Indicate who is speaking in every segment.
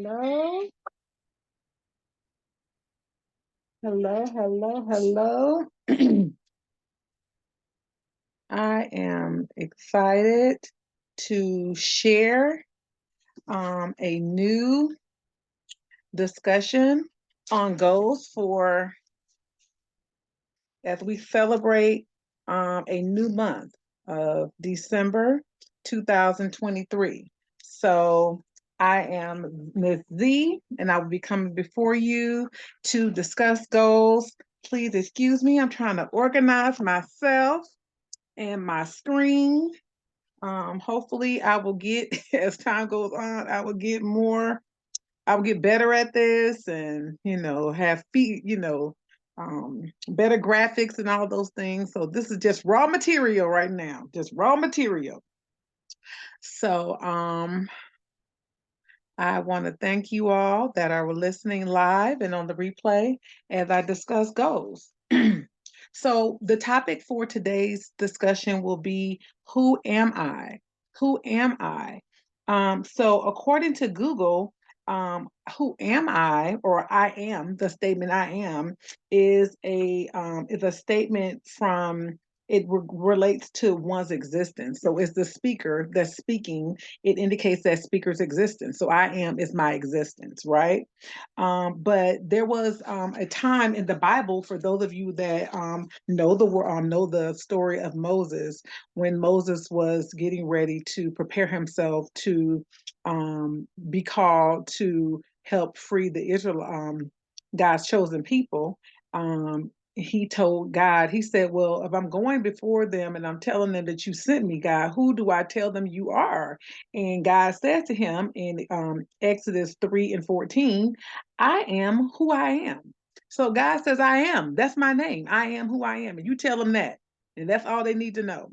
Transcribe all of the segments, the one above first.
Speaker 1: Hello, hello. I am excited to share a new discussion on goals for as we celebrate a new month of December 2023. So I am Ms. Z, and I will be coming before you to discuss goals. Please excuse me, I'm trying to organize myself and my screen. Hopefully, I will get, as time goes on, I will get better at this and, have better graphics and all those things. So this is just raw material right now, just raw material. So I want to thank you all that are listening live and on the replay as I discuss goals. So the topic for today's discussion will be, who am I? Who am I? So according to Google, who am I, or I am, the statement I am is a statement from relates to one's existence. So it's the speaker that's speaking. It indicates that speaker's existence. So I am is my existence, right? But there was a time in the Bible, for those of you that know the story of Moses, when Moses was getting ready to prepare himself to be called to help free the God's chosen people. He told God, he said, well, if I'm going before them and I'm telling them that you sent me, God, who do I tell them you are? And God said to him in Exodus 3 and 14, I am who I am. So God says, I am. That's my name. I am who I am. And you tell them that. And that's all they need to know.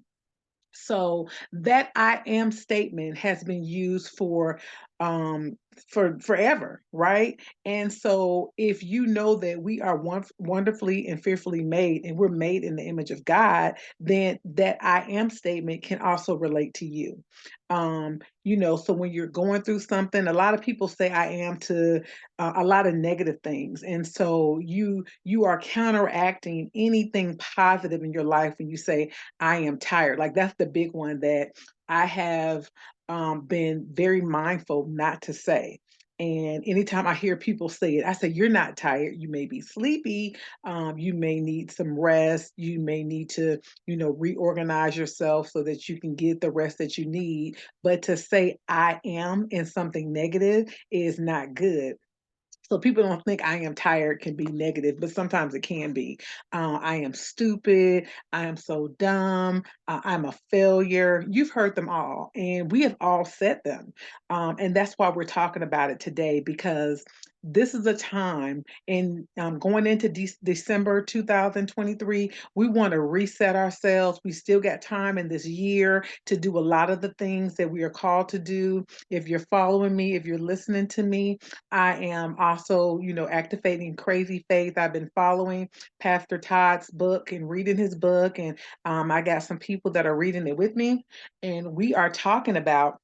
Speaker 1: So that I am statement has been used for forever, right? And so if you know that we are wonderfully and fearfully made and we're made in the image of God, then that I am statement can also relate to you. So when you're going through something, a lot of people say I am to a lot of negative things. And so you are counteracting anything positive in your life when you say I am tired. Like that's the big one that I have been very mindful not to say. And anytime I hear people say it, I say, you're not tired. You may be sleepy. You may need some rest. You may need to, reorganize yourself so that you can get the rest that you need. But to say I am in something negative is not good. So people don't think I am tired can be negative, but sometimes it can be. I am stupid. I am so dumb. I'm a failure. You've heard them all, and we have all said them. And that's why we're talking about it today, because this is a time, and going into December 2023, we want to reset ourselves. We still got time in this year to do a lot of the things that we are called to do. If you're following me, if you're listening to me, I am also, activating Crazy Faith. I've been following Pastor Todd's book and reading his book, and I got some people that are reading it with me, and we are talking about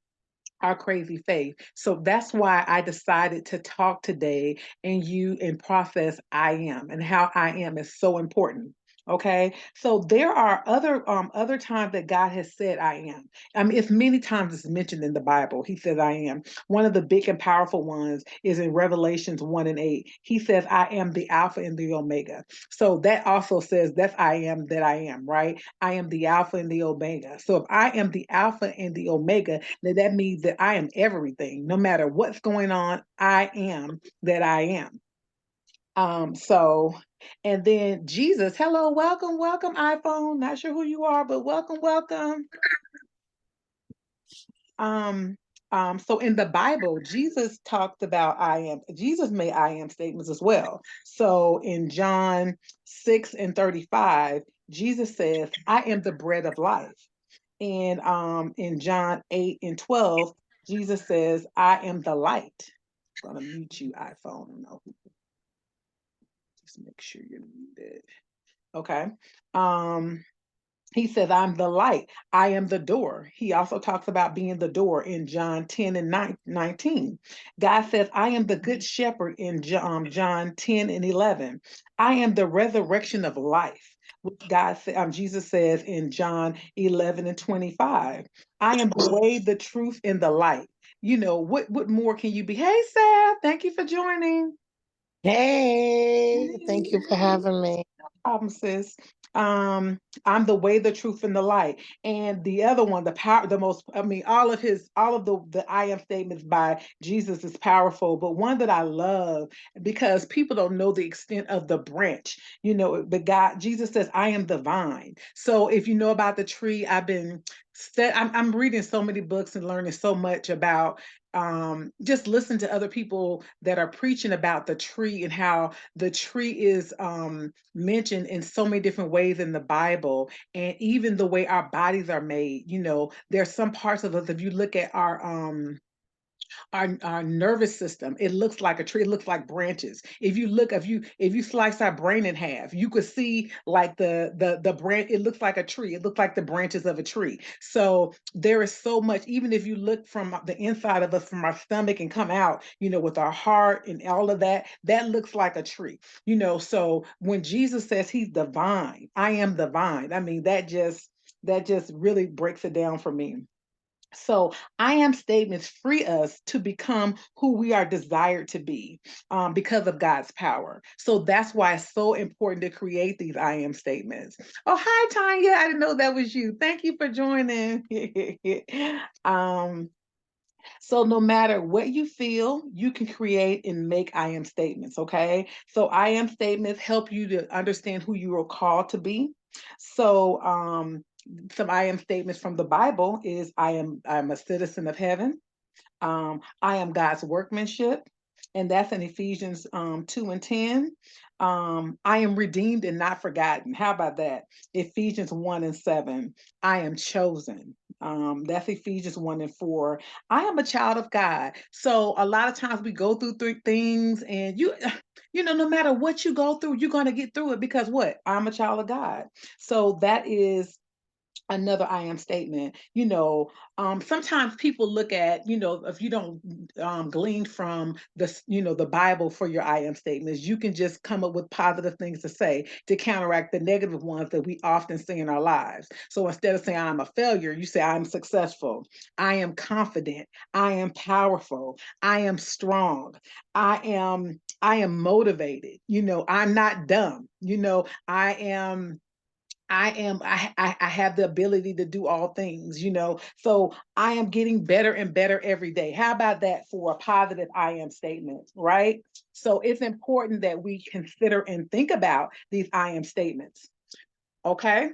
Speaker 1: our crazy faith. So that's why I decided to talk today and process I am, and how I am is so important. Okay, so there are other times that God has said I am. I mean, it's many times it's mentioned in the Bible. He says I am. One of the big and powerful ones is in Revelations 1 and 8. He says I am the Alpha and the Omega. So that also says that's I am that I am, right? I am the Alpha and the Omega. So if I am the Alpha and the Omega, then that means that I am everything. No matter what's going on, I am that I am. So, and then Jesus, hello, welcome, iPhone. Not sure who you are, but welcome. Um, so in the Bible, Jesus talked about I am. Jesus made I am statements as well. So in John 6 and 35, Jesus says, I am the bread of life. And in John 8 and 12, Jesus says, I am the light. I'm going to mute you, iPhone. No, just make sure you're muted. Okay. Um, He says, I'm the light. I am the door. He also talks about being the door in John 10 and 19. God says, I am the good shepherd in John 10 and 11. I am the resurrection of life. Jesus says in John 11 and 25. I am the way, the truth, and the light. What more can you be? Hey, Seth, thank you for joining.
Speaker 2: Hey, thank you for having me.
Speaker 1: Problem, sis. I'm the way, the truth, and the light. And the other one, the power, the most, I mean, all of the I am statements by Jesus is powerful, but one that I love because people don't know the extent of the branch. The God, Jesus says, I am the vine. So if you know about the tree, I'm reading so many books and learning so much about just listen to other people that are preaching about the tree and how the tree is mentioned in so many different ways in the Bible, and even the way our bodies are made. There's some parts of us, if you look at our nervous system, it looks like a tree, it looks like branches. If you slice our brain in half, you could see like the branch, it looks like a tree, it looks like the branches of a tree. So there is so much, even if you look from the inside of us, from our stomach and come out, with our heart and all of that, that looks like a tree. So when Jesus says he's the vine, I am the vine, I mean, that just really breaks it down for me. So I am statements free us to become who we are desired to be, because of God's power. So that's why it's so important to create these I am statements. Oh, hi, Tanya. I didn't know that was you. Thank you for joining. um, so no matter what you feel, you can create and make I am statements, okay? So I am statements help you to understand who you are called to be. So some I am statements from the Bible is I'm a citizen of heaven. I am God's workmanship, and that's in Ephesians 2 and 10. I am redeemed and not forgotten. How about that? Ephesians 1 and 7. I am chosen. That's Ephesians 1 and 4. I am a child of God. So a lot of times we go through things, and no matter what you go through, you're going to get through it because what? I'm a child of God. So that is another I am statement. Sometimes people look at, if you don't glean from the Bible for your I am statements, you can just come up with positive things to say to counteract the negative ones that we often see in our lives. So instead of saying I'm a failure, you say I'm successful, I am confident, I am powerful, I am strong, I am motivated, I'm not dumb, I have the ability to do all things. So I am getting better and better every day. How about that for a positive I am statement, right? So it's important that we consider and think about these I am statements. Okay.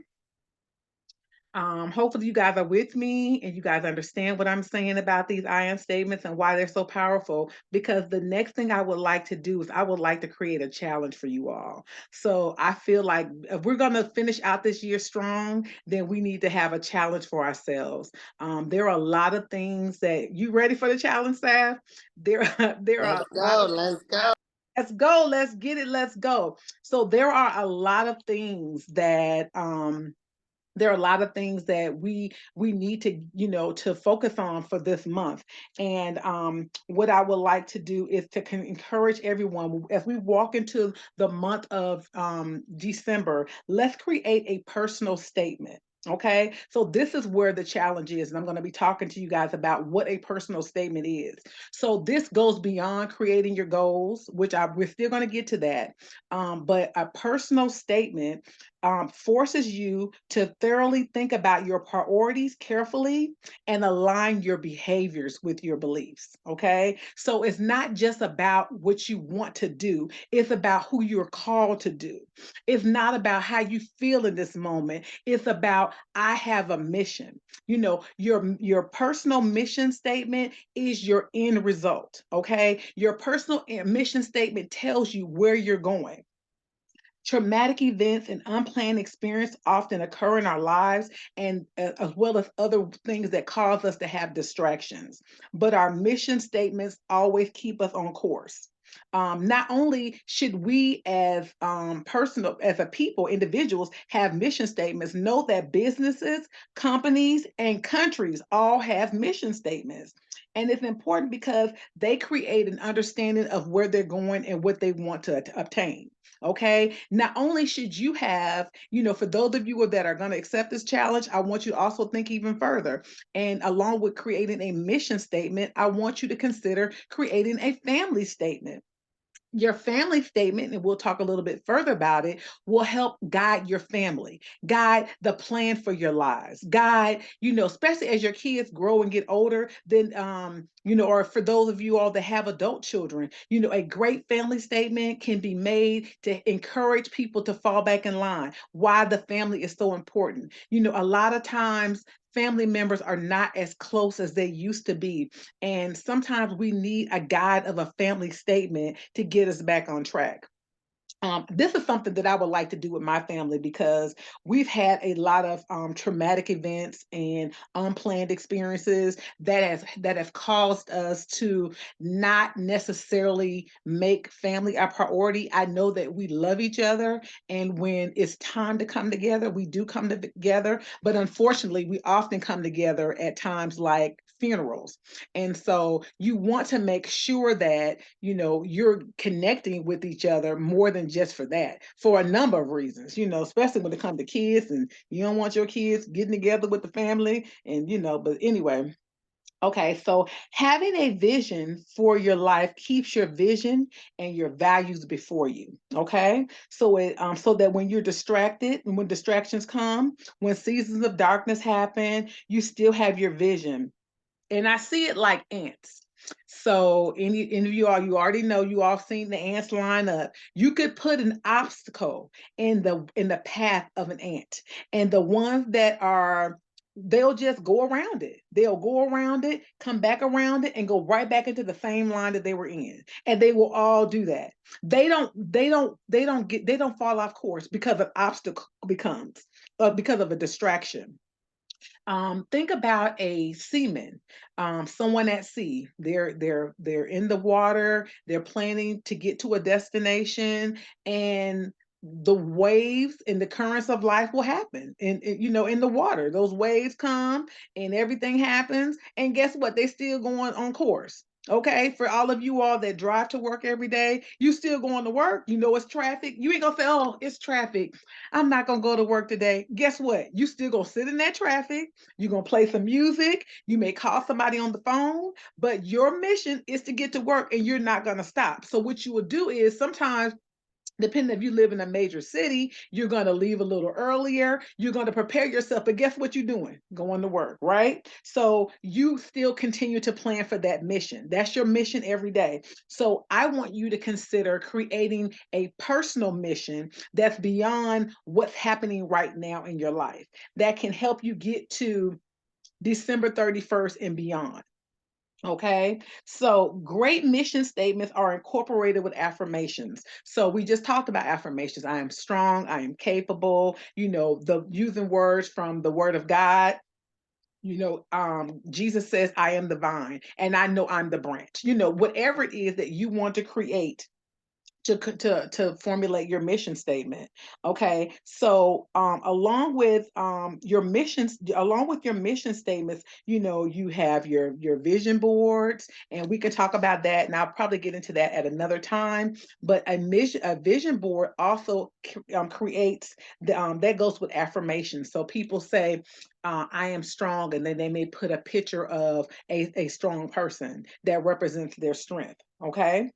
Speaker 1: Hopefully you guys are with me and you guys understand what I'm saying about these I am statements and why they're so powerful. Because the next thing I would like to do is I would like to create a challenge for you all. So I feel like if we're going to finish out this year strong, then we need to have a challenge for ourselves. There are a lot of things that you ready for the challenge, Saf? There are
Speaker 2: Let's
Speaker 1: a lot
Speaker 2: go.
Speaker 1: of
Speaker 2: Let's go.
Speaker 1: Let's go. Let's get it. Let's go. So there are a lot of things that we need to to focus on for this month. And what I would like to do is to encourage everyone as we walk into the month of December. Let's create a personal statement. Okay, so this is where the challenge is, and I'm going to be talking to you guys about what a personal statement is. So this goes beyond creating your goals, which we're still going to get to that. But a personal statement forces you to thoroughly think about your priorities carefully and align your behaviors with your beliefs. Okay. So it's not just about what you want to do, it's about who you're called to do. It's not about how you feel in this moment. It's about, I have a mission. Your personal mission statement is your end result. Okay. Your personal mission statement tells you where you're going. Traumatic events and unplanned experience often occur in our lives, and as well as other things that cause us to have distractions. But our mission statements always keep us on course. Not only should we, as personal, as a people, individuals, have mission statements, know that businesses, companies, and countries all have mission statements. And it's important because they create an understanding of where they're going and what they want to obtain. Okay. Not only should you have, for those of you that are going to accept this challenge, I want you to also think even further. And along with creating a mission statement, I want you to consider creating a family statement. Your family statement, and we'll talk a little bit further about it, will help guide your family, guide the plan for your lives, guide, especially as your kids grow and get older, then, or for those of you all that have adult children, a great family statement can be made to encourage people to fall back in line, why the family is so important. A lot of times family members are not as close as they used to be. And sometimes we need a guide of a family statement to get us back on track. This is something that I would like to do with my family because we've had a lot of traumatic events and unplanned experiences that has caused us to not necessarily make family our priority. I know that we love each other, and when it's time to come together, we do come together. But unfortunately, we often come together at times like funerals. And so you want to make sure that you're connecting with each other more than just for that, for a number of reasons, especially when it comes to kids, and you don't want your kids getting together with the family, and but anyway. Okay, so having a vision for your life keeps your vision and your values before you. Okay, so that when you're distracted and when distractions come, when seasons of darkness happen, you still have your vision. And I see it like ants. So any of you already know, you all seen the ants line up. You could put an obstacle in the path of an ant, and the ones that are, they'll just go around it. They'll go around it, come back around it, and go right back into the same line that they were in. And they will all do that. They don't fall off course because of obstacle becomes because of a distraction. Think about a seaman, someone at sea. They're in the water. They're planning to get to a destination, and the waves and the currents of life will happen. In the water, those waves come, and everything happens. And guess what? They still going on course. Okay, for all of you all that drive to work every day, you still going to work. It's traffic. You ain't gonna say, "Oh, it's traffic. I'm not gonna go to work today." Guess what? You still gonna sit in that traffic. You're going to play some music. You may call somebody on the phone, but your mission is to get to work, and you're not going to stop. So, what you will do is sometimes, depending if you live in a major city, you're going to leave a little earlier. You're going to prepare yourself. But guess what you're doing? Going to work, right? So you still continue to plan for that mission. That's your mission every day. So I want you to consider creating a personal mission that's beyond what's happening right now in your life, that can help you get to December 31st and beyond. Okay, so great mission statements are incorporated with affirmations. So we just talked about affirmations. I am strong, I am capable, the using words from the word of God. Jesus says, I am the vine, and I know I'm the branch. Whatever it is that you want to create to formulate your mission statement. Okay, so along with your mission statements, you have your vision boards, and we can talk about that, and I'll probably get into that at another time. But a vision board also creates that goes with affirmations. So people say, I am strong, and then they may put a picture of a strong person that represents their strength. Okay,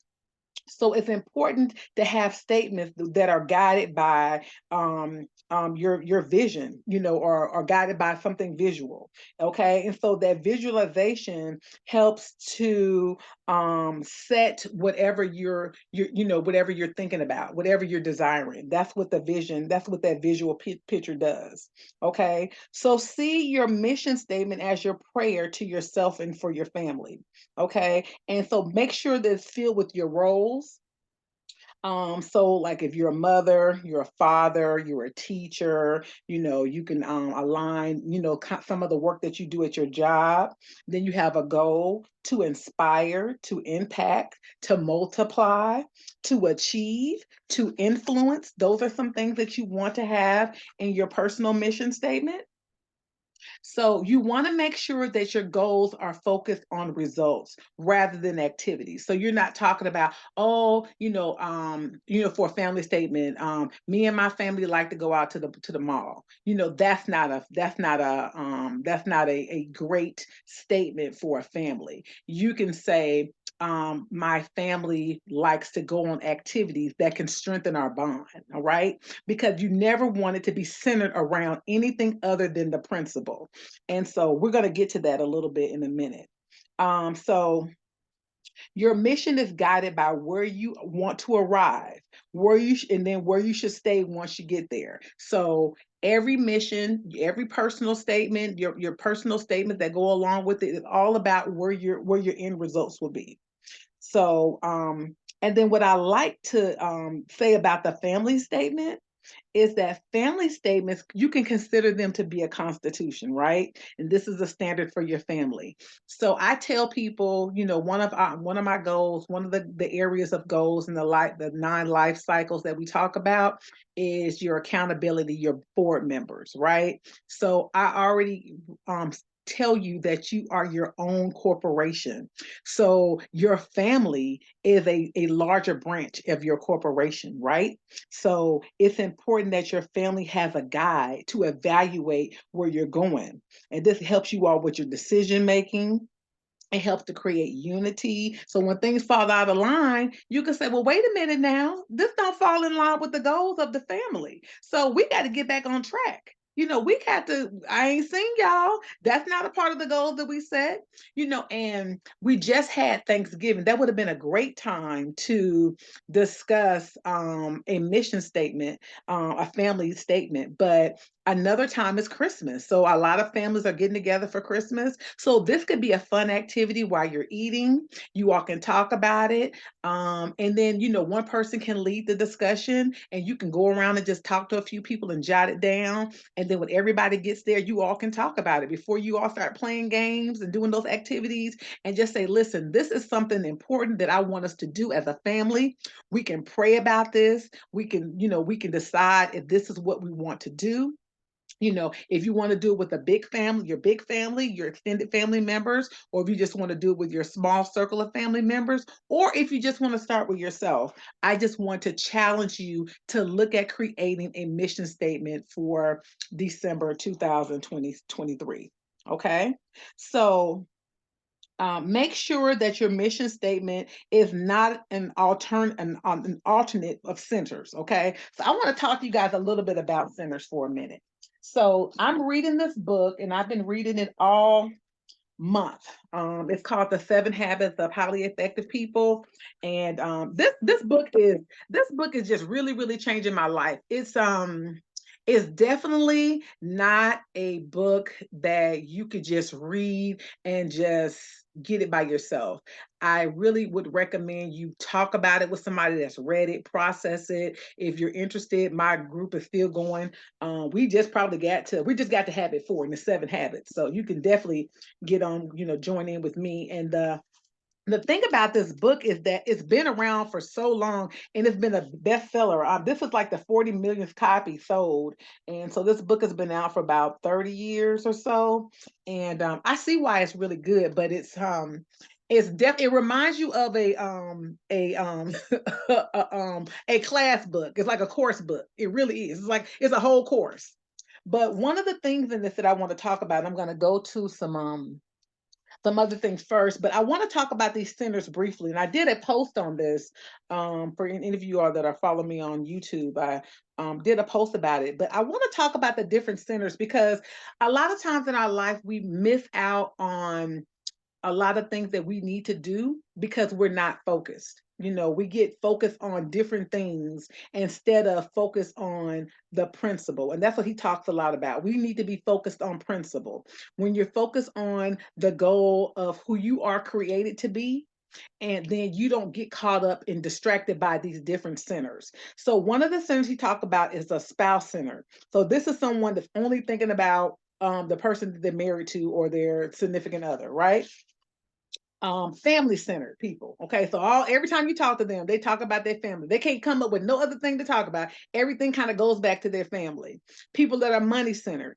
Speaker 1: so it's important to have statements that are guided by your vision, or guided by something visual. Okay, and so that visualization helps to set whatever whatever you're thinking about, whatever you're desiring. That's what the vision. That's what that visual picture does. Okay, so see your mission statement as your prayer to yourself and for your family. Okay, and so make sure that it's filled with your roles, So like if you're a mother, you're a father, you're a teacher, you can align, some of the work that you do at your job. Then you have a goal to inspire, to impact, to multiply, to achieve, to influence. Those are some things that you want to have in your personal mission statement. So you want to make sure that your goals are focused on results rather than activities. So you're not talking about, oh, for a family statement, me and my family like to go out to the mall. That's not a great statement for a family. You can say, my family likes to go on activities that can strengthen our bond. All right. Because you never want it to be centered around anything other than the principle. And so we're going to get to that a little bit in a minute. So your mission is guided by where you want to arrive, and then where you should stay once you get there. So every mission, every personal statement, your personal statement that go along with it is all about where your end results will be. So and then what I like to say about the family statement is that family statements, you can consider them to be a constitution, right? And this is a standard for your family. So I tell people, one of my goals, one of the areas of goals in the 9 life cycles that we talk about is your accountability, your board members, right? So I already tell you that you are your own corporation. So your family is a larger branch of your corporation, right? So it's important that your family has a guide to evaluate where you're going. And this helps you all with your decision making. It helps to create unity. So when things fall out of line, you can say, well, wait a minute now. This don't fall in line with the goals of the family. So we got to get back on track. We got to, I ain't seen y'all. That's not a part of the goals that we set, and we just had Thanksgiving. That would have been a great time to discuss a mission statement, a family statement. But another time is Christmas. So a lot of families are getting together for Christmas. So this could be a fun activity while you're eating. You all can talk about it. And then, one person can lead the discussion and you can go around and just talk to a few people and jot it down. And then when everybody gets there, you all can talk about it before you all start playing games and doing those activities, and just say, listen, this is something important that I want us to do as a family. We can pray about this. We can decide if this is what we want to do. If you want to do it with a big family, your extended family members, or if you just want to do it with your small circle of family members, or if you just want to start with yourself, I just want to challenge you to look at creating a mission statement for December 2023. Okay. So make sure that your mission statement is not an alternate of centers. Okay, so I want to talk to you guys a little bit about centers for a minute. So I'm reading this book, and I've been reading it all month. It's called The 7 Habits of Highly Effective People, and this book is just really really changing my life. It's definitely not a book that you could just read and just get it by yourself. I really would recommend you talk about it with somebody that's read it, process it. If you're interested, my group is still going. We just got to habit 4 in the 7 habits. So you can definitely get on, join in with me. And the thing about this book is that it's been around for so long and it's been a bestseller. This is like the 40 millionth copy sold. And so this book has been out for about 30 years or so. And I see why it's really good, but it reminds you of a class book. It's like a course book. It really is. It's like it's a whole course. But one of the things in this that I want to talk about, I'm going to go to some other things first, but I want to talk about these centers briefly. And I did a post on this for any of you all that are following me on YouTube. I did a post about it, but I want to talk about the different centers because a lot of times in our life, we miss out on a lot of things that we need to do because we're not focused. We get focused on different things instead of focus on the principle. And that's what he talks a lot about. We need to be focused on principle. When you're focused on the goal of who you are created to be, And then you don't get caught up and distracted by these different centers. So one of the centers he talked about is a spouse center. So this is someone that's only thinking about the person that they're married to or their significant other, right? Family centered people. Okay, so every time you talk to them, they talk about their family. They can't come up with no other thing to talk about. Everything kind of goes back to their family. People that are money centered,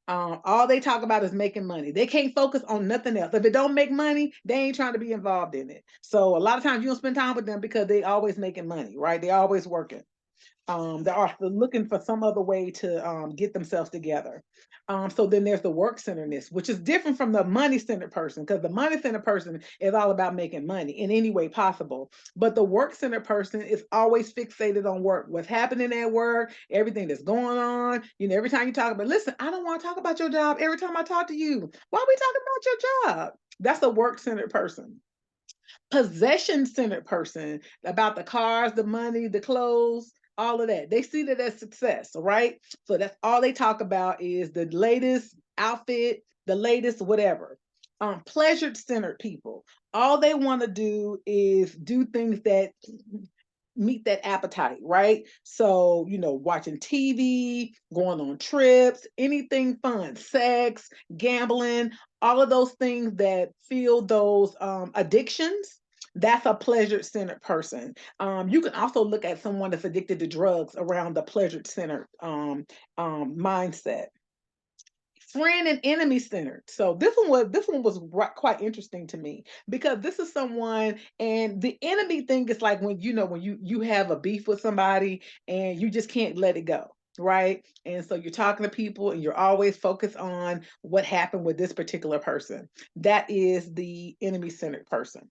Speaker 1: all they talk about is making money. They can't focus on nothing else. If it don't make money, they ain't trying to be involved in it. So a lot of times you don't spend time with them because they always making money, right? They always working. They're looking for some other way to get themselves together. So then there's the work centeredness, which is different from the money centered person, because the money centered person is all about making money in any way possible. But the work centered person is always fixated on work, what's happening at work, everything that's going on. Every time you talk about, listen, I don't want to talk about your job. Every time I talk to you, why are we talking about your job? That's a work centered person. Possession centered person, about the cars, the money, the clothes, all of that. They see that as success, right? So that's all they talk about is the latest outfit, the latest whatever. Pleasure centered people, all they want to do is do things that meet that appetite, right? So, watching TV, going on trips, anything fun, sex, gambling, all of those things that feel those addictions. That's a pleasure centered person. You can also look at someone that's addicted to drugs around the pleasure centered mindset. Friend and enemy centered. So this one was quite interesting to me, because this is someone, and the enemy thing is like when you have a beef with somebody and you just can't let it go, right? And so you're talking to people and you're always focused on what happened with this particular person. That is the enemy centered person.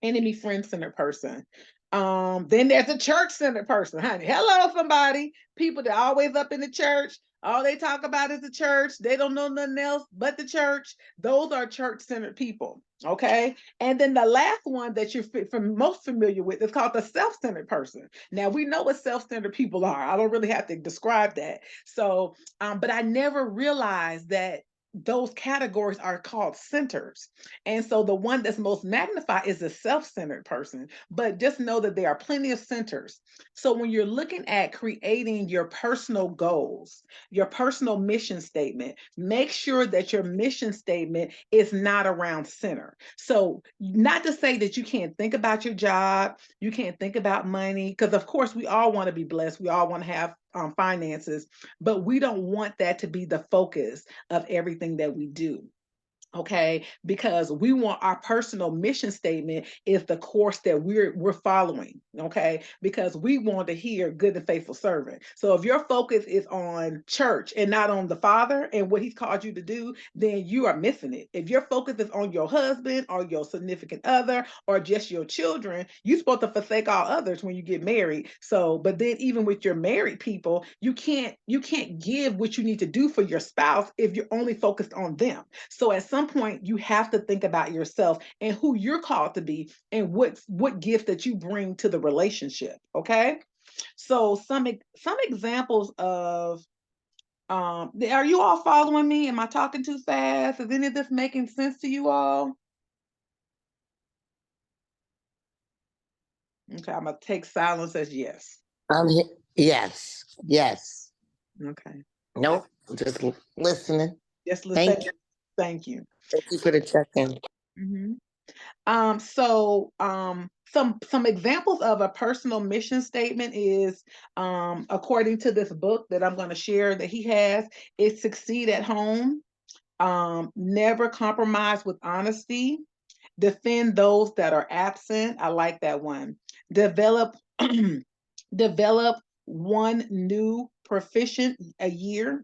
Speaker 1: Enemy friend centered person. Then there's a church centered person, honey. Hello, somebody. People that are always up in the church. All they talk about is the church. They don't know nothing else but the church. Those are church centered people. Okay. And then the last one that you're most familiar with is called the self centered person. Now, we know what self centered people are. I don't really have to describe that. So, but I never realized that those categories are called centers. And so the one that's most magnified is the self-centered person. But just know that there are plenty of centers. So when you're looking at creating your personal goals, your personal mission statement, make sure that your mission statement is not around center. So not to say that you can't think about your job, you can't think about money, because of course we all want to be blessed. We all want to have finances, but we don't want that to be the focus of everything that we do. Okay, because we want our personal mission statement is the course that we're following. Okay, because we want to hear good and faithful servant. So if your focus is on church and not on the Father and what He's called you to do, then you are missing it. If your focus is on your husband or your significant other or just your children, you're supposed to forsake all others when you get married. So, but then even with your married people, you can't give what you need to do for your spouse if you're only focused on them. So at some point, you have to think about yourself and who you're called to be and what gift that you bring to the relationship. Okay. So some examples of are you all following me? Am I talking too fast? Is any of this making sense to you all? Okay, I'm gonna take silence as yes.
Speaker 2: Yes, yes.
Speaker 1: Okay.
Speaker 2: Nope, just listening.
Speaker 1: Just listen.
Speaker 2: Thank you.
Speaker 1: Thank you.
Speaker 2: Thank you for the check-in.
Speaker 1: Mhm. Some examples of a personal mission statement is, according to this book that I'm going to share that he has, is succeed at home, never compromise with honesty, defend those that are absent. I like that one. Develop develop one new proficiency a year.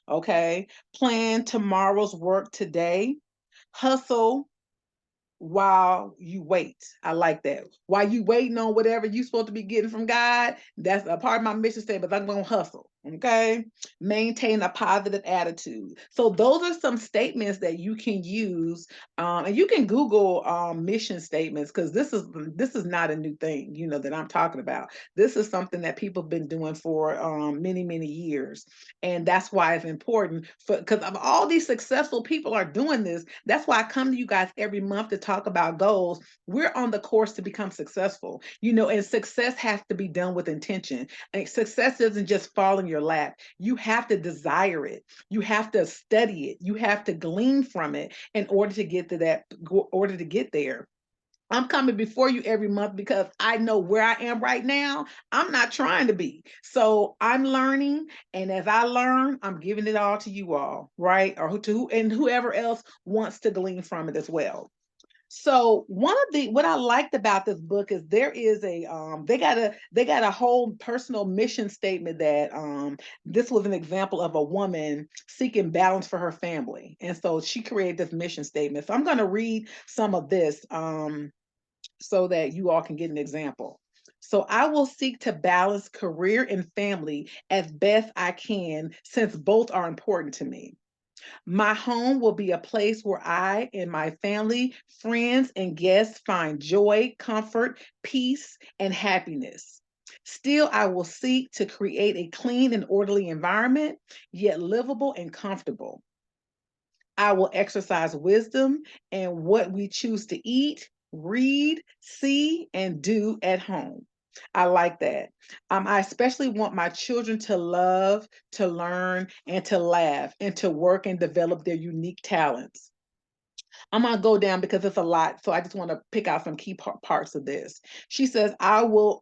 Speaker 1: Okay. Plan tomorrow's work today. Hustle while you wait. I like that. While you waiting on whatever you supposed to be getting from God, that's a part of my mission statement. I'm gonna hustle. Okay. Maintain a positive attitude. So those are some statements that you can use, and you can Google mission statements, because this is not a new thing, that I'm talking about. This is something that people have been doing for many, many years, and that's why it's important, for because of all these successful people are doing this. That's why I come to you guys every month to talk about goals. We're on the course to become successful, and success has to be done with intention. And success doesn't just fall in your lap. You have to desire it. You have to study it. You have to glean from it in order to get to that, order to get there. I'm coming before you every month because I know where I am right now. I'm not trying to be. So I'm learning. And as I learn, I'm giving it all to you all, right? Or and whoever else wants to glean from it as well. So what I liked about this book is there is they got a whole personal mission statement that this was an example of a woman seeking balance for her family. And so she created this mission statement. So I'm going to read some of this so that you all can get an example. So I will seek to balance career and family as best I can, since both are important to me. My home will be a place where I and my family, friends, and guests find joy, comfort, peace, and happiness. Still, I will seek to create a clean and orderly environment, yet livable and comfortable. I will exercise wisdom in what we choose to eat, read, see, and do at home. I like that. I especially want my children to love, to learn, and to laugh, and to work and develop their unique talents. I'm going to go down because it's a lot. So I just want to pick out some key parts of this. She says, I will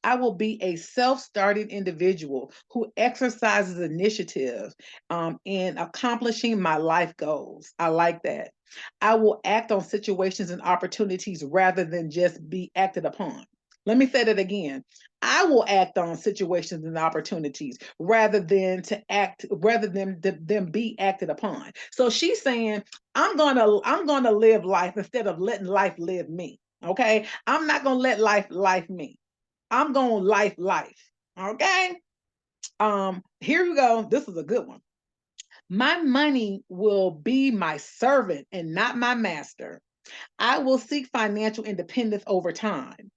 Speaker 1: I will be a self-starting individual who exercises initiative in accomplishing my life goals. I like that. I will act on situations and opportunities rather than just be acted upon. Let me say that again. I will act on situations and opportunities rather than them be acted upon. So she's saying, I'm gonna live life instead of letting life live me. Okay. I'm not gonna let life me. I'm gonna life. Okay. Here we go. This is a good one. My money will be my servant and not my master. I will seek financial independence over time.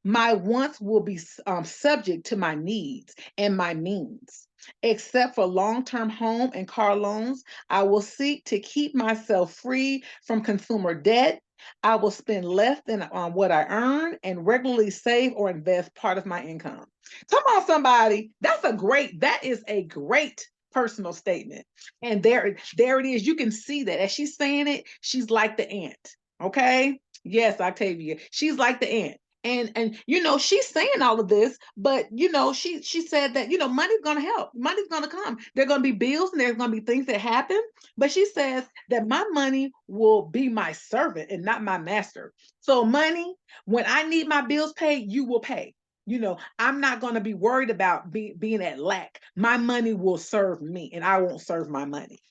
Speaker 1: My wants will be subject to my needs and my means. Except for long term home and car loans, I will seek to keep myself free from consumer debt. I will spend less than on what I earn and regularly save or invest part of my income. Come on, somebody. That is a great personal statement. And there it is. You can see that as she's saying it, she's like the ant. Okay. Yes, Octavia. She's like the ant. And she's saying all of this, but she said that money's going to help, money's going to come, there're going to be bills and there's going to be things that happen, but she says that my money will be my servant and not my master. So money, when I need my bills paid, you will pay. I'm not going to be worried about being at lack. My money will serve me and I won't serve my money,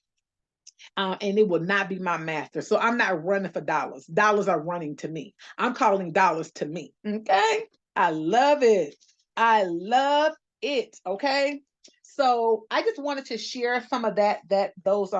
Speaker 1: and it will not be my master. So I'm not running for dollars. Dollars are running to me. I'm calling dollars to me. Okay. I love it. I love it. Okay. So I just wanted to share some of those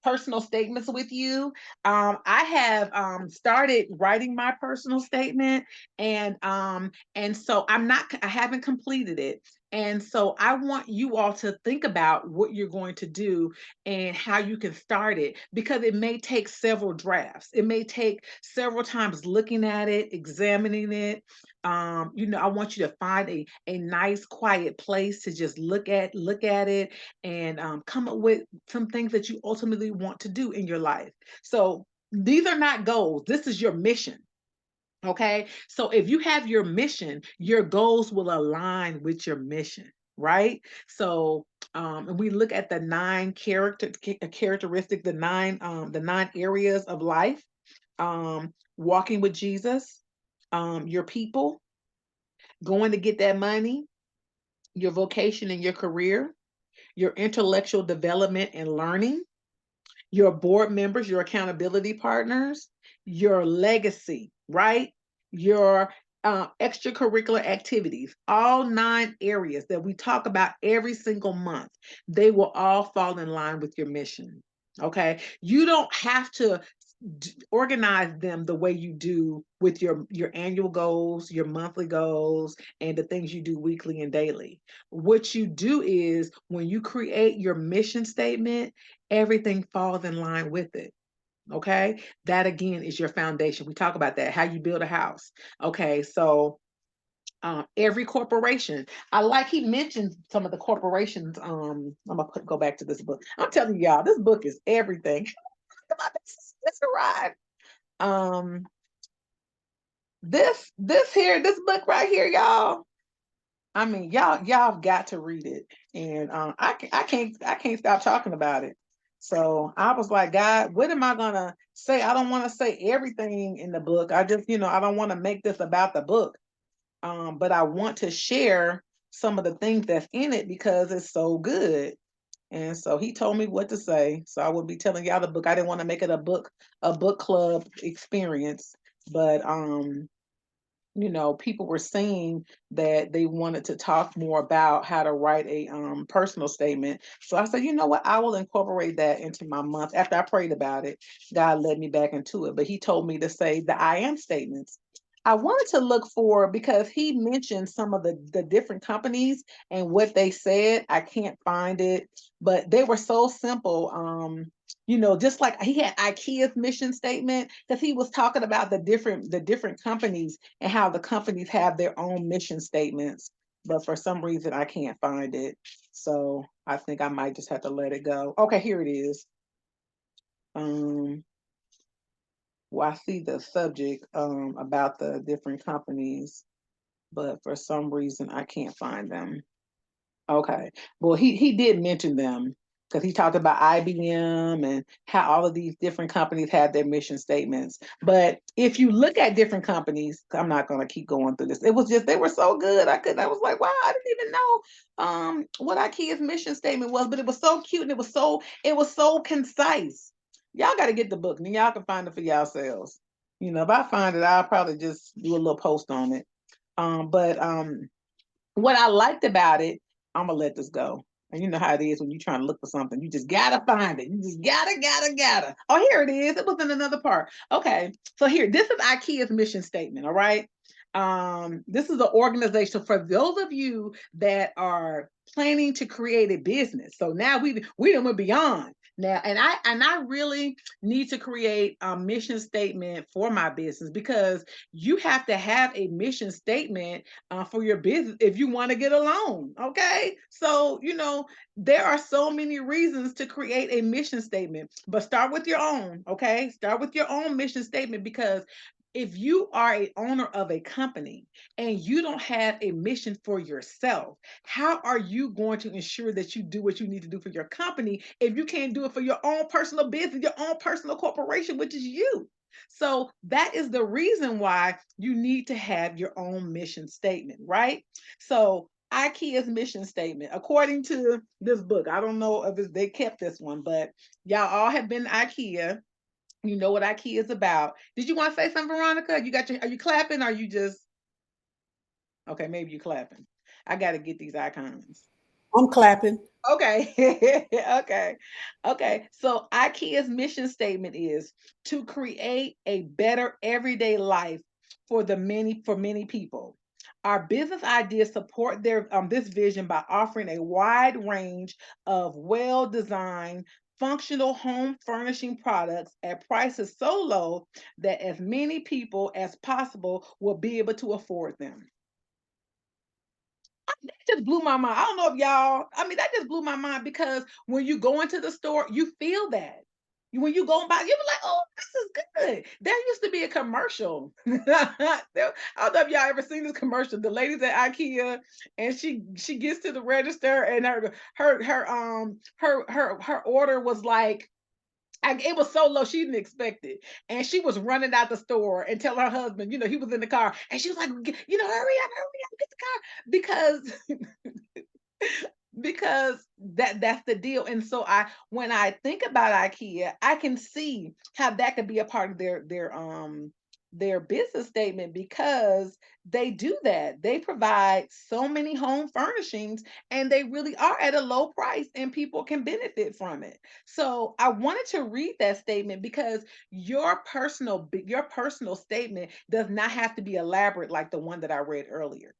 Speaker 1: personal statements with you. I have started writing my personal statement, and so I haven't completed it. And so I want you all to think about what you're going to do and how you can start it, because it may take several drafts. It may take several times looking at it, examining it. I want you to find a nice quiet place to just look at it, and come up with some things that you ultimately want to do in your life. So these are not goals. This is your mission. Okay. So if you have your mission, your goals will align with your mission, right? So and we look at the characteristics, the nine areas of life. Walking with Jesus, your people, going to get that money, your vocation and your career, your intellectual development and learning, your board members, your accountability partners, your legacy, right? Your extracurricular activities, all 9 areas that we talk about every single month, they will all fall in line with your mission. Okay. You don't have to organize them the way you do with your annual goals, your monthly goals, and the things you do weekly and daily. What you do is when you create your mission statement, everything falls in line with it. Okay. That again is your foundation. We talk about that, how you build a house. Okay. So every corporation, I like he mentioned some of the corporations. I'm gonna go back to this book. I'm telling y'all, this book is everything. Come on, this arrived. Um, this book right here, y'all. I mean, y'all have got to read it, and I can't stop talking about it. So I was like, God, what am I gonna say? I don't want to say everything in the book. I just, I don't want to make this about the book. But I want to share some of the things that's in it because it's so good. And so he told me what to say. So I will be telling y'all the book. I didn't want to make it a book club experience, but people were saying that they wanted to talk more about how to write a personal statement. So I said, you know what? I will incorporate that into my month. After I prayed about it, God led me back into it. But he told me to say the I am statements. I wanted to look for because he mentioned some of the different companies and what they said. I can't find it, but they were so simple. Just like he had IKEA's mission statement, because he was talking about the different companies and how the companies have their own mission statements. But for some reason, I can't find it. So I think I might just have to let it go. Okay, here it is. Um, well, I see the subject about the different companies, but for some reason, I can't find them. Okay. Well, he did mention them because he talked about IBM and how all of these different companies have their mission statements. But if you look at different companies, I'm not going to keep going through this. It was just they were so good. I was like, wow, I didn't even know what IKEA's mission statement was, but it was so cute and it was so concise. Y'all got to get the book and y'all can find it for yourselves. If I find it, I'll probably just do a little post on it. But what I liked about it, I'm gonna let this go. And you know how it is when you're trying to look for something. You just gotta find it. You just gotta. Oh, here it is. It was in another part. Okay. So here, this is IKEA's mission statement. All right. This is an organization for those of you that are planning to create a business. So now we done went beyond now, and I really need to create a mission statement for my business because you have to have a mission statement for your business if you want to get a loan. Okay. So, there are so many reasons to create a mission statement, but start with your own. Okay. Start with your own mission statement because if you are a owner of a company and you don't have a mission for yourself, how are you going to ensure that you do what you need to do for your company if you can't do it for your own personal business, your own personal corporation, which is you? So that is the reason why you need to have your own mission statement, right? So IKEA's mission statement, according to this book, I don't know if they kept this one, but y'all all have been to IKEA. You know what IKEA is about. Did you want to say something, Veronica? Are you clapping? Or are you just okay? Maybe you clapping. I got to get these icons.
Speaker 2: I'm clapping.
Speaker 1: Okay. Okay. Okay. So IKEA's mission statement is to create a better everyday life for many people. Our business ideas support their this vision by offering a wide range of well-designed functional home furnishing products at prices so low that as many people as possible will be able to afford them. That just blew my mind. I don't know if that just blew my mind because when you go into the store, you feel that. When you go by, you be like, oh, this is good. There used to be a commercial. I don't know if y'all ever seen this commercial. The ladies at IKEA and she gets to the register and her order was like it was so low she didn't expect it, and she was running out the store and tell her husband, he was in the car, and she was like, hurry up, get the car," because that's the deal. And so when I think about IKEA, I can see how that could be a part of their their business statement because they do that. They provide so many home furnishings and they really are at a low price and people can benefit from it. So I wanted to read that statement because your personal statement does not have to be elaborate like the one that I read earlier.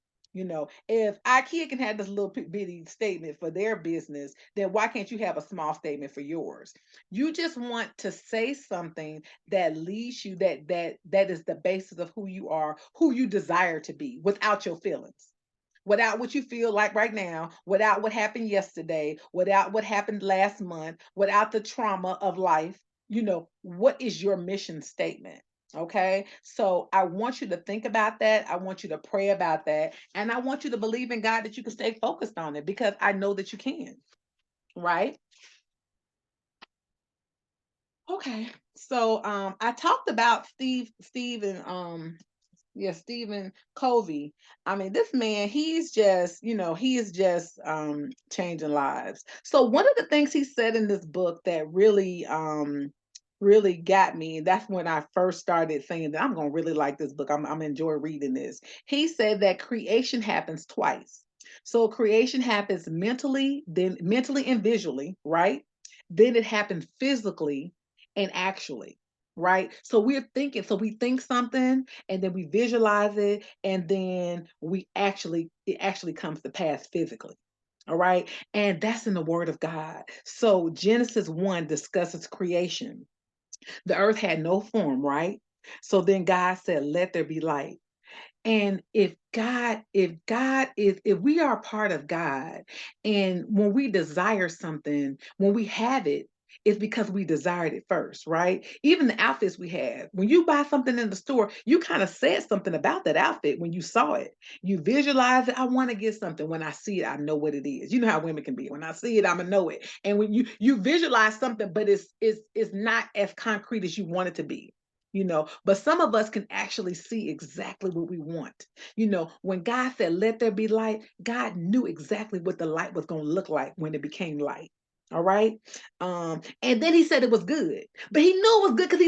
Speaker 1: If IKEA can have this little bitty statement for their business, then why can't you have a small statement for yours? You just want to say something that leads you, that is the basis of who you are, who you desire to be, without your feelings, without what you feel like right now, without what happened yesterday, without what happened last month, without the trauma of life. What is your mission statement? Okay. So I want you to think about that. I want you to pray about that. And I want you to believe in God that you can stay focused on it, because I know that you can. Right. Okay. So I talked about Stephen Covey. I mean, this man, he is just changing lives. So one of the things he said in this book that really got me, and that's when I first started saying that I'm gonna really like this book. I'm enjoy reading this. He said that creation happens twice. So creation happens mentally and visually, right? Then it happens physically and actually, right? So we think something, and then we visualize it, and then it actually comes to pass physically. All right. And that's in the word of God. So Genesis 1 discusses creation. The earth had no form, right? So then God said, let there be light. And if we are part of God, and when we desire something, when we have it, it's because we desired it first, right? Even the outfits we have. When you buy something in the store, you kind of said something about that outfit when you saw it. You visualize it. I want to get something. When I see it, I know what it is. You know how women can be. When I see it, I'm gonna know it. And when you visualize something, but it's not as concrete as you want it to be. But some of us can actually see exactly what we want. When God said let there be light, God knew exactly what the light was going to look like when it became light. All right. And then he said it was good, but he knew it was good because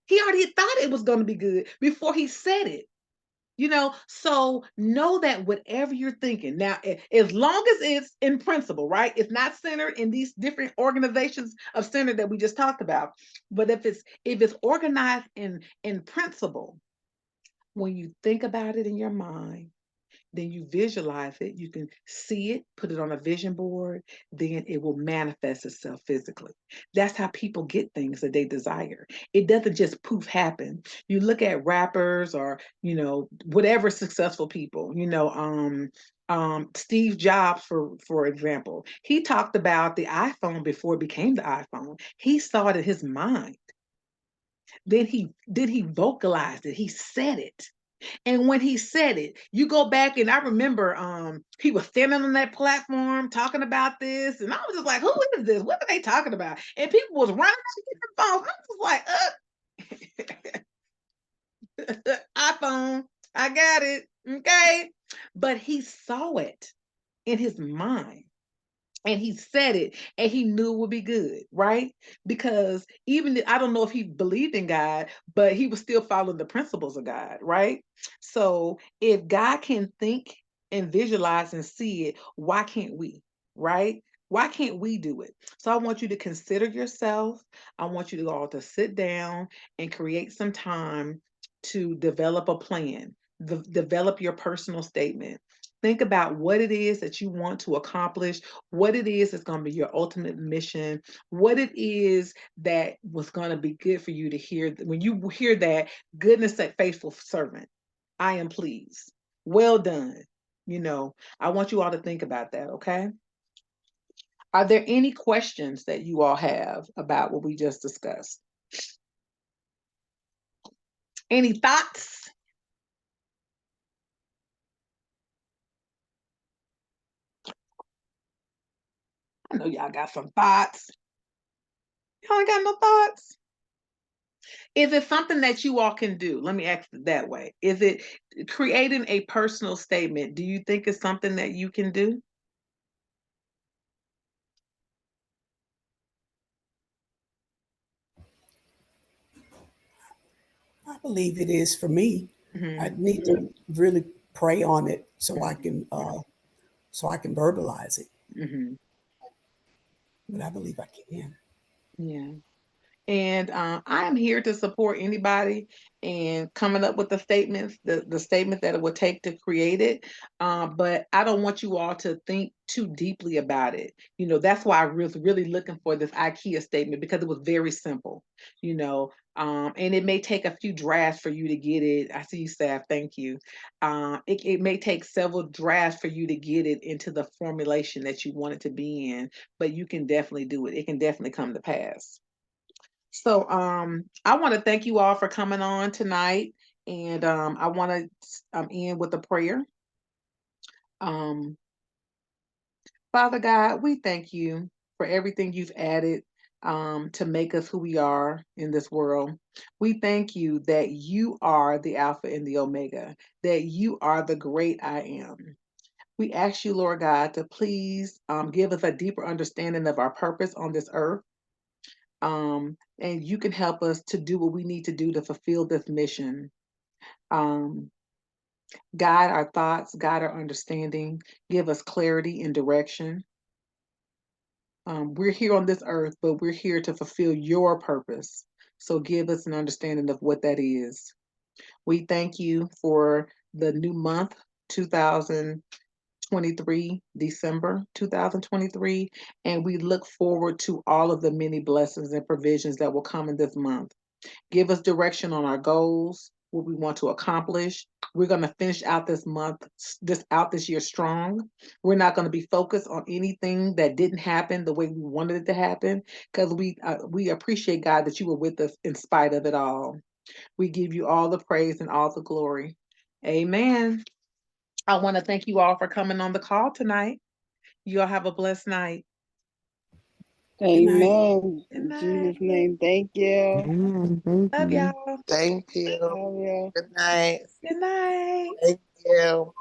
Speaker 1: he already thought it was going to be good before he said it. So know that whatever you're thinking now, as long as it's in principle, right? It's not centered in these different organizations of center that we just talked about. But if it's organized in principle, when you think about it in your mind, then you visualize it, you can see it, put it on a vision board, then it will manifest itself physically. That's how people get things that they desire. It doesn't just poof happen. You look at rappers, or whatever successful people, Steve Jobs, for example, he talked about the iPhone before it became the iPhone. He saw it in his mind. Then he vocalized it. He said it. And when he said it, you go back, and I remember he was standing on that platform talking about this, and I was just like, who is this? What are they talking about? And people was running out to get the phone. I was like, iPhone, I got it. Okay. But he saw it in his mind, and he said it, and he knew it would be good, right? Because I don't know if he believed in God, but he was still following the principles of God, right? So if God can think and visualize and see it, why can't we? Right? Why can't we do it? So I want you to consider yourself. I want you to all to sit down and create some time to develop a plan, develop your personal statement. Think about what it is that you want to accomplish, what it is that's going to be your ultimate mission, what it is that was going to be good for you to hear. When you hear that, goodness, that faithful servant, I am pleased. Well done. I want you all to think about that, okay? Are there any questions that you all have about what we just discussed? Any thoughts? I know y'all got some thoughts. Y'all ain't got no thoughts? Is it something that you all can do? Let me ask it that way. Is it creating a personal statement? Do you think it's something that you can do?
Speaker 3: I believe it is for me.
Speaker 1: Mhm,
Speaker 3: I need to really pray on it so I can verbalize it.
Speaker 1: mhm.
Speaker 3: But I believe I can.
Speaker 1: Yeah. And I am here to support anybody and coming up with the statements, the statement that it would take to create it. But I don't want you all to think too deeply about it. You know, that's why I was really looking for this IKEA statement because it was very simple, you know. And it may take a few drafts for you to get it. I see you, staff. Thank you. It may take several drafts for you to get it into the formulation that you want it to be in, but you can definitely do it. It can definitely come to pass. So I want to thank you all for coming on tonight. And I want to end with a prayer. Um, Father God, we thank you for everything you've added to make us who we are in this world. We thank you that you are the Alpha and the Omega, that you are the great I am. We ask you, Lord God, to please give us a deeper understanding of our purpose on this earth. And you can help us to do what we need to do to fulfill this mission. Um, Guide our thoughts, guide our understanding, give us clarity and direction. We're here on this earth, but we're here to fulfill your purpose. So give us an understanding of what that is. We thank you for the new month, 2023, December 2023, and we look forward to all of the many blessings and provisions that will come in this month. Give us direction on our goals, what we want to accomplish. We're going to finish out this month, this year strong. We're not going to be focused on anything that didn't happen the way we wanted it to happen, because we appreciate, God, that you were with us in spite of it all. We give you all the praise and all the glory. Amen. I want to thank you all for coming on the call tonight. You all have a blessed night.
Speaker 3: Good night.
Speaker 4: Amen.
Speaker 1: Good
Speaker 4: In Jesus'
Speaker 1: night.
Speaker 4: name, thank you.
Speaker 2: Amen. Thank
Speaker 1: Love
Speaker 2: you.
Speaker 1: y'all.
Speaker 2: Thank you.
Speaker 4: Love you.
Speaker 2: Good night.
Speaker 1: Good night.
Speaker 2: Thank you.